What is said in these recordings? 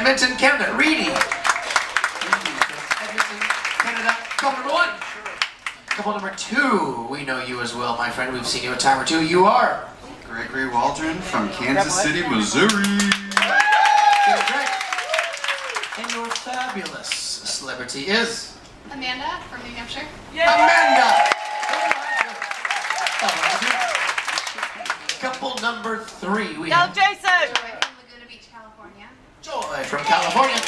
Edmonton, Canada. Reedy. Edmonton, Canada. Couple number 1. Couple number 2. We know you as well, my friend. We've seen you a time or two. You are Gregory Waldron from Kansas City, Missouri. Greg. And your fabulous celebrity is Amanda from New Hampshire. Amanda. Couple number 3. We have Jason. Joy from Laguna Beach, California. Joy from California.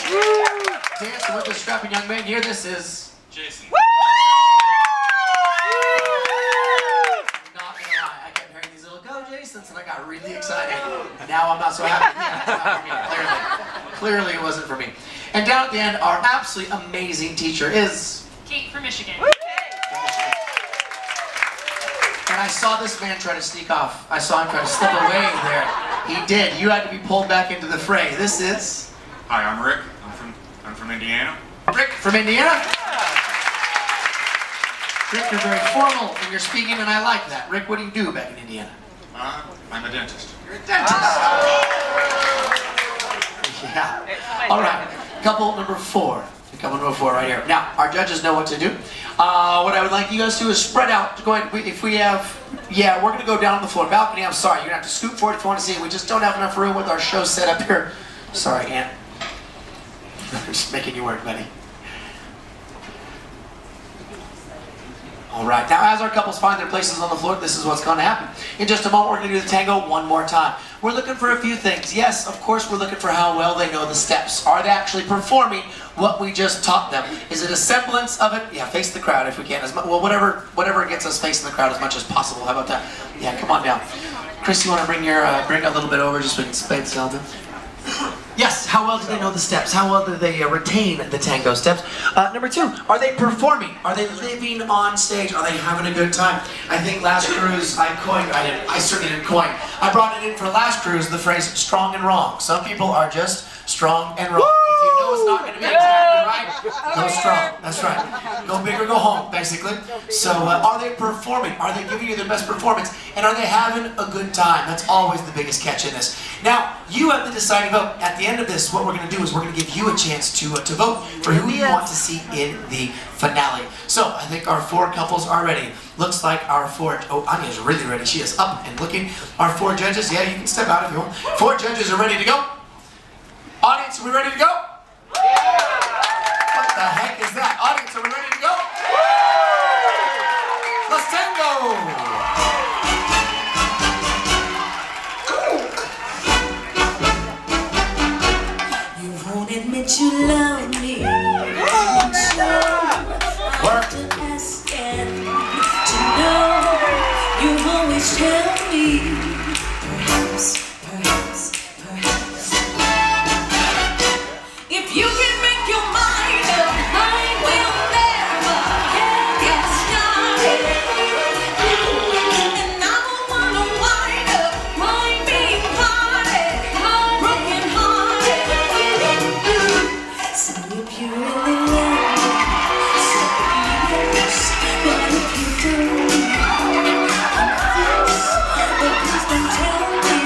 Dancing with the strapping young man here. This is Jason. not gonna lie. I kept hearing these little go Jasons and I got really excited. Now I'm not so happy. Yeah, it's not for me. Clearly it wasn't for me. And down at the end, our absolutely amazing teacher is Kate from Michigan. And I saw this man try to sneak off. I saw him try to slip away there. He did. You had to be pulled back into the fray. This is Hi, I'm Rick. I'm from Indiana. Rick from Indiana. Rick, you're very formal in your speaking, and I like that. Rick, what do you do back in Indiana? I'm a dentist. You're a dentist. Yeah. All right. Couple number 4. Couple number 4 right here. Now, our judges know what to do. What I would like you guys to do is spread out. Go ahead. If we have, we're going to go down the floor. Balcony, I'm sorry. You're going to have to scoot forward if you want to see it. We just don't have enough room with our show set up here. Sorry, Aunt. Just making you work, buddy. All right. Now, as our couples find their places on the floor, this is what's going to happen. In just a moment, we're going to do the tango one more time. We're looking for a few things. Yes, of course, we're looking for how well they know the steps. Are they actually performing what we just taught them? Is it a semblance of it? Yeah, face the crowd if we can. Well, whatever gets us facing the crowd as much as possible. How about that? Yeah, come on down. Chris, you want to bring a little bit over just so we can space something? Yes, how well do they know the steps? How well do they retain the tango steps? Number 2, are they performing? Are they living on stage? Are they having a good time? I think last cruise I certainly didn't coin. I brought it in for last cruise, the phrase strong and wrong. Some people are just strong and wrong. If you know it's not going to be exactly right, go strong. That's right. Go big or go home, basically. So are they performing? Are they giving you their best performance? And are they having a good time? That's always the biggest catch in this. Now, you have the deciding vote. At the end of this, what we're going to do is we're going to give you a chance to vote for who you want to see in the finale. So, I think our 4 couples are ready. Looks like our 4, Anya's really ready. She is up and looking. Our 4 judges, yeah, you can step out if you want. 4 judges are ready to go. Audience, are we ready to go? What the heck is that? Audience, are we ready to go? Let's tango! Admit you love me. Work. To ask and to know. You always tell me. Perhaps. If you can make your mind up, I will never get started. And I don't wanna wind up my being parted, broken hearted. So if you really love me, say yes. But if you don't, but please don't tell me.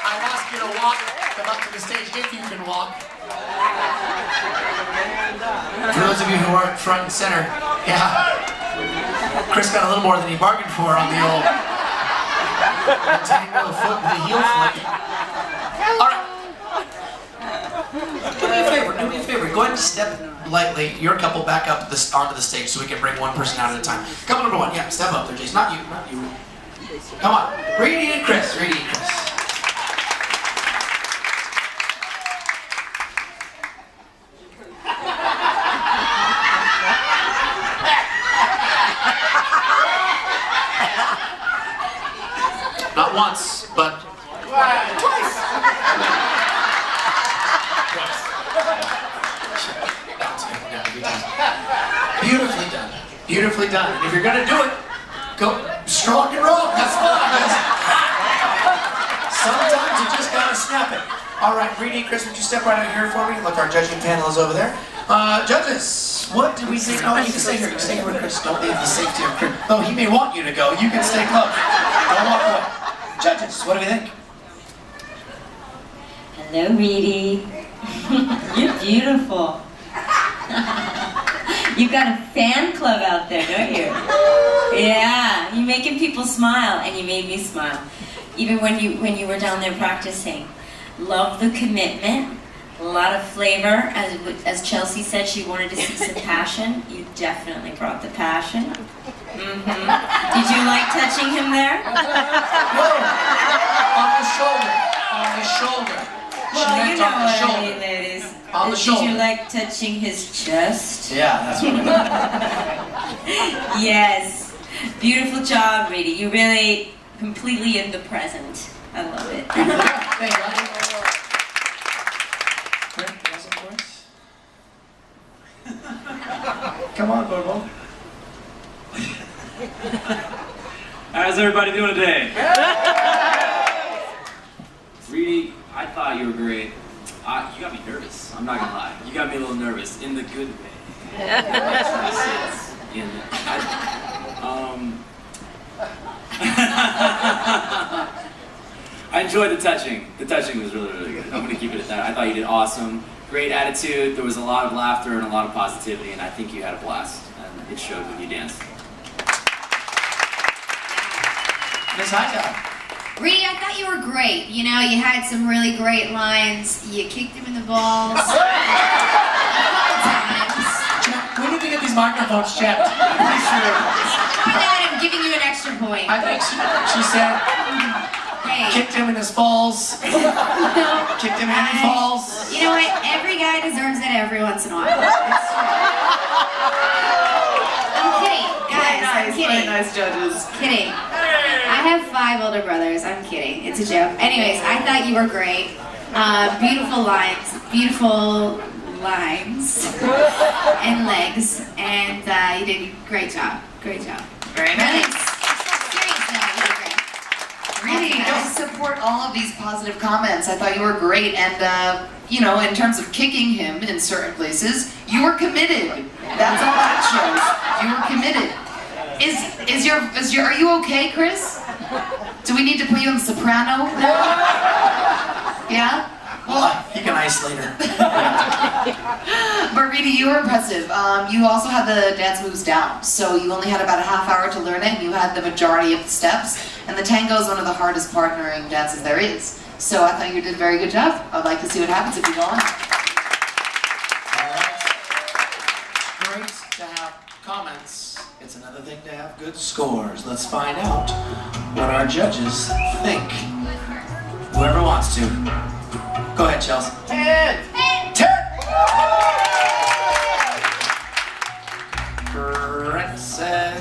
I'd ask you to walk, come up to the stage if you can walk. For those of you who aren't front and center, yeah. Chris got a little more than he bargained for on the old tango foot and the heel flick. All right. Do me a favor. Go ahead and step lightly, your couple back up onto the stage so we can bring one person out at a time. Couple number 1, yeah, step up there, Jason. Not you. Come on. Reedy and Chris. Not once, but twice. Beautifully done. And if you're gonna do it, go strong and wrong. That's fine. Sometimes you just gotta snap it. All right, Reedy, Chris, would you step right out here for me? Look, our judging panel is over there. Judges, what did we think? Oh, you can stay here. You can stay here with Chris. Don't leave the safety of Chris. Though he may want you to go, you can stay close. Don't walk away. Judges, what do we think? Hello, Reedy. You're beautiful. You've got a fan club out there, don't you? Yeah, you're making people smile, and you made me smile. Even when you were down there practicing. Love the commitment, a lot of flavor. As Chelsea said, she wanted to see some passion. You definitely brought the passion. Did you like touching him there? Whoa! On the shoulder. On the shoulder. Well, you know what I mean, ladies. On the shoulder. Did you like touching his chest? Yeah, that's what I meant. Yes. Beautiful job, Reedy. You're really completely in the present. I love it. Thank you. Rick, you got some for us? Come on, Bobo. How's everybody doing today? Reedy, I thought you were great. You got me nervous. I'm not gonna lie. You got me a little nervous in the good way. I enjoyed the touching. The touching was really, really good. I'm gonna keep it at that. I thought you did awesome. Great attitude. There was a lot of laughter and a lot of positivity, and I think you had a blast. And it showed when you danced. Miss Hightower. Reedy, I thought you were great. You know, you had some really great lines. You kicked him in the balls a couple times. We need to get these microphones checked. I'm pretty sure. For that, I'm giving you an extra point. I think she said, Hey, kicked him in his balls. Kicked him in his balls. you know what? Every guy deserves it every once in a while. It's true. I'm kidding, guys. I'm kidding. Very nice judges. Kidding. I have 5 older brothers. I'm kidding. It's a joke. Anyways, I thought you were great. Beautiful lines. Beautiful lines. And legs. And you did a great job. Great job. Very nice. Serious note, you did great. Really, I support all of these positive comments. I thought you were great, and you know, in terms of kicking him in certain places, you were committed. That's all that shows. You were committed. Are you okay, Chris? Do we need to put you on soprano now? Yeah? Well, he can isolate her. But Reedy, you were impressive. You also had the dance moves down, so you only had about a half hour to learn it, and you had the majority of the steps. And the tango is one of the hardest partnering dances there is. So I thought you did a very good job. I'd like to see what happens if you go on. All right. Great to have comments. It's another thing to have good scores. Let's find out what our judges think. Whoever wants to. Go ahead, Chelsea. 10! 10! Princess.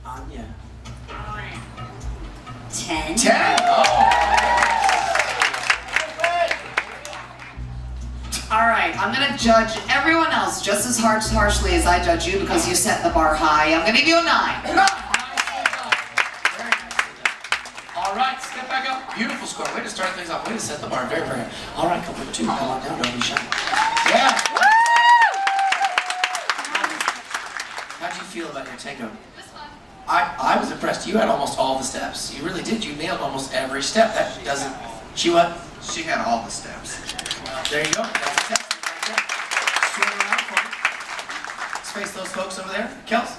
Anya. 10. 10! All right, I'm gonna judge everyone else just as harshly as I judge you because you set the bar high. I'm gonna give you a 9. Very nicely done. All right, step back up. Beautiful score. Way to start things off. Way to set the bar. Very, very. All right, couple 2. Come on down. Don't be shy. Yeah. How'd you feel about your tango? I was impressed. You had almost all the steps. You really did. You nailed almost every step. That doesn't. She what? She had all the steps. Well, there you go. That's a step. Swing around for me. Let's face those folks over there. Kels?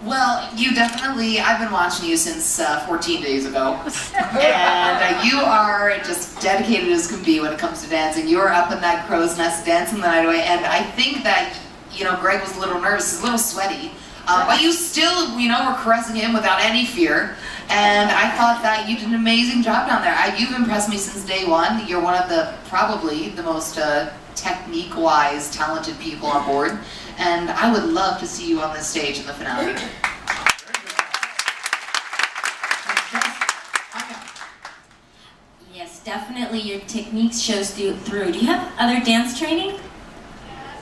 Well, I've been watching you since 14 days ago. And you are just dedicated as can be when it comes to dancing. You were up in that crow's nest dancing the night away. And I think that, you know, Greg was a little nervous, he's a little sweaty. But you still, you know, were caressing him without any fear. And I thought that you did an amazing job down there. You've impressed me since day one. You're one of probably the most technique-wise talented people on board. And I would love to see you on this stage in the finale. Yes, definitely your technique shows through. Do you have other dance training?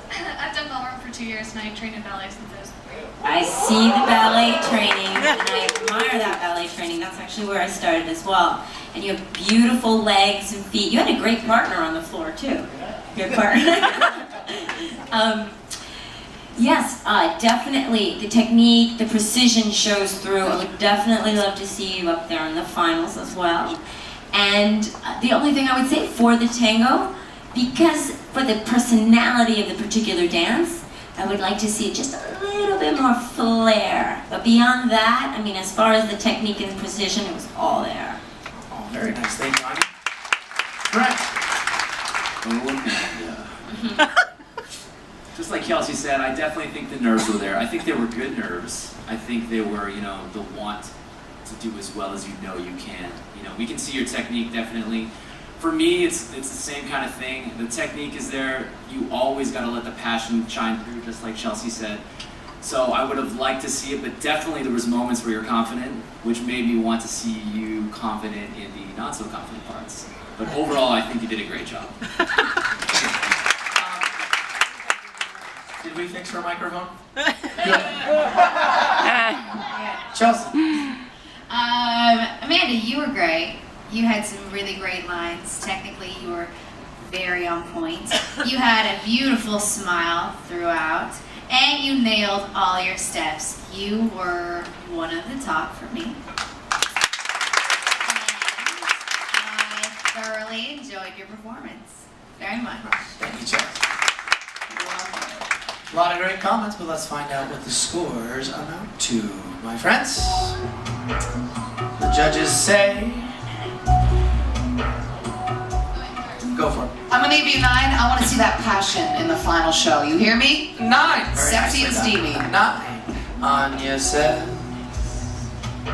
I've done ballroom for 2 years and I trained in ballet since I was 3. I see the ballet training, and I admire that ballet training. That's actually where I started as well. And you have beautiful legs and feet. You had a great partner on the floor, too. Good partner. Yes, definitely. The technique, the precision shows through. I would definitely love to see you up there in the finals as well. And the only thing I would say for the tango, because for the personality of the particular dance, I would like to see just a little bit more flair. But beyond that, I mean, as far as the technique and precision, it was all there. Oh, very nice. Thank you, Anya. Brett. Just like Kelsey said, I definitely think the nerves were there. I think they were good nerves. I think they were, the want to do as well as you know you can. We can see your technique definitely. For me, it's the same kind of thing. The technique is there. You always got to let the passion shine through, just like Chelsea said. So I would have liked to see it, but definitely there was moments where you're confident, which made me want to see you confident in the not so confident parts. But overall, I think you did a great job. Did we fix her microphone? Good. Chelsea. Amanda, you were great. You had some really great lines. Technically, you were very on point. You had a beautiful smile throughout, and you nailed all your steps. You were one of the top for me. And I thoroughly enjoyed your performance. Very much. Thank you, Chelsea. A lot of great comments, but let's find out what the scores amount to. My friends, the judges say... Go for it. I'm gonna give you 9. I want to see that passion in the final show. You hear me? 9. Very Sexy and nicely steamy. done. 9. Anya said... A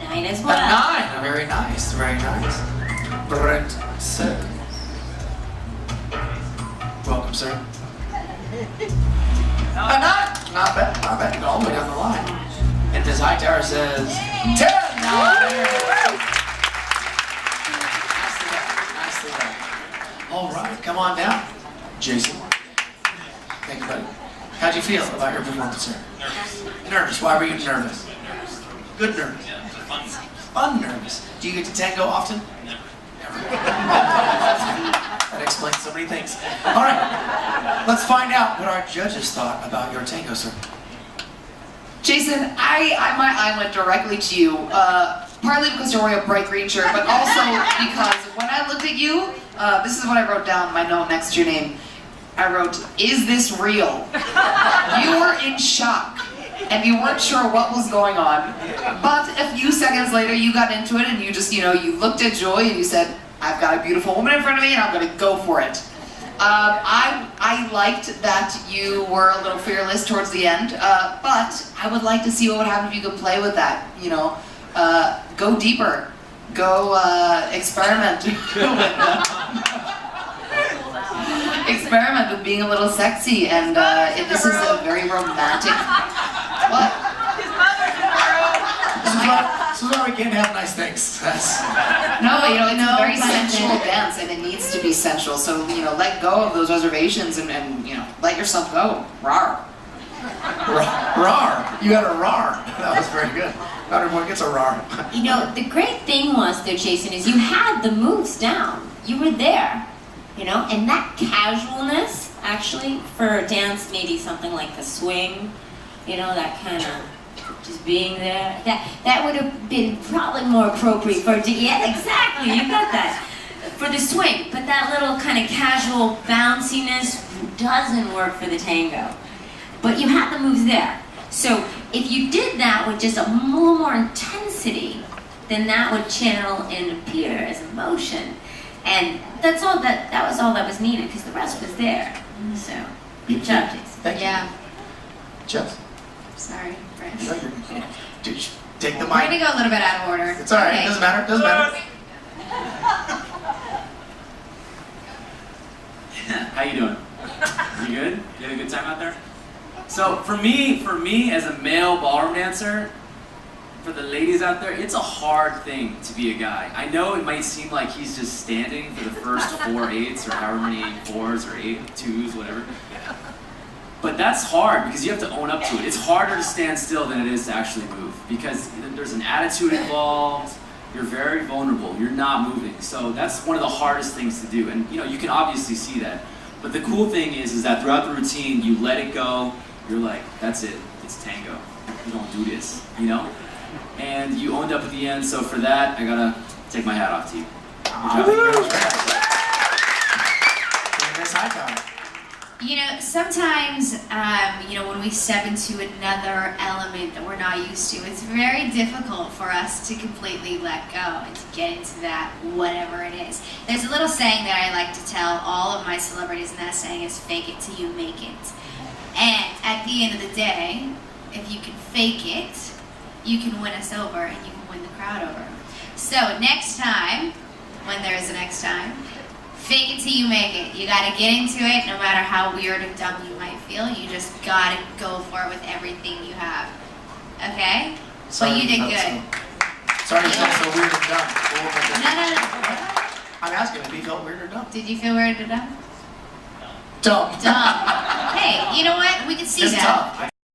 9 as A well. 9. Very nice. Very nice. Brett said... Welcome, sir. A 9. Not bad. Not bad. All the way down the line. And this Hightower says... 10. Nicely done. All right. Come on down. Jason. Thank you, buddy. How'd you feel about your performance here? Nervous. Nervous. Why were you nervous? Good nervous. Yeah, fun. Fun nervous. Do you get to tango often? Never. Never. That explains so many things. All right. Let's find out what our judges thought about your tango, sir. Jason, my eye went directly to you. Partly because you're wearing a bright green shirt, but also because when I looked at you, this is what I wrote down in my note next to your name. I wrote, "Is this real?" You were in shock, and you weren't sure what was going on. But a few seconds later, you got into it, and you just, you looked at Joy, and you said, "I've got a beautiful woman in front of me, and I'm going to go for it." I liked that you were a little fearless towards the end, but I would like to see what would happen if you could play with that. Go deeper, go experiment. Experiment with being a little sexy, and this is a very romantic. What? This is why we can't have nice things. No, it's a very sensual dance, and it needs to be sensual. So let go of those reservations and let yourself go. Rawr. Rar. You got a rar. That was very good. Not everyone gets a rar. The great thing was, though, Jason, is you had the moves down. You were there, and that casualness, actually, for a dance, maybe something like the swing, that kind of just being there, that would have been probably more appropriate for, yeah, exactly, you got that, for the swing, but that little kind of casual bounciness doesn't work for the tango. But you had the moves there. So if you did that with just a little more intensity, then that would channel and appear as emotion. And that's all that was all that was needed, because the rest was there. So, good job, Jason. Thank you. Yeah. Chelsea. Sorry, Brett. Dude, take the We're going to mic. go a little bit out of order. It's all right. Okay. Doesn't matter. Doesn't matter. How you doing? You good? You had a good time out there? So for me as a male ballroom dancer, for the ladies out there, it's a hard thing to be a guy. I know it might seem like he's just standing for the first 4 eights or however many 4s or 8 2s, whatever. But that's hard because you have to own up to it. It's harder to stand still than it is to actually move because there's an attitude involved. You're very vulnerable. You're not moving. So that's one of the hardest things to do. And you can obviously see that. But the cool thing is that throughout the routine, you let it go. You're like, that's it. It's tango. You don't do this, And you owned up at the end. So for that, I gotta take my hat off to you. Good job. Miss Hightower. Sometimes, when we step into another element that we're not used to, it's very difficult for us to completely let go and to get into that whatever it is. There's a little saying that I like to tell all of my celebrities, and that saying is fake it till you make it. And at the end of the day, if you can fake it, you can win us over and you can win the crowd over. So next time, when there is a next time, fake it till you make it. You gotta get into it no matter how weird and dumb you might feel. You just gotta go for it with everything you have. Okay? But you did good. Sorry to feel so weird and dumb. No. I'm asking if he felt weird or dumb. Did you feel weird or dumb? Dumb. Dumb. Hey, you know what? We can see It's that. tough.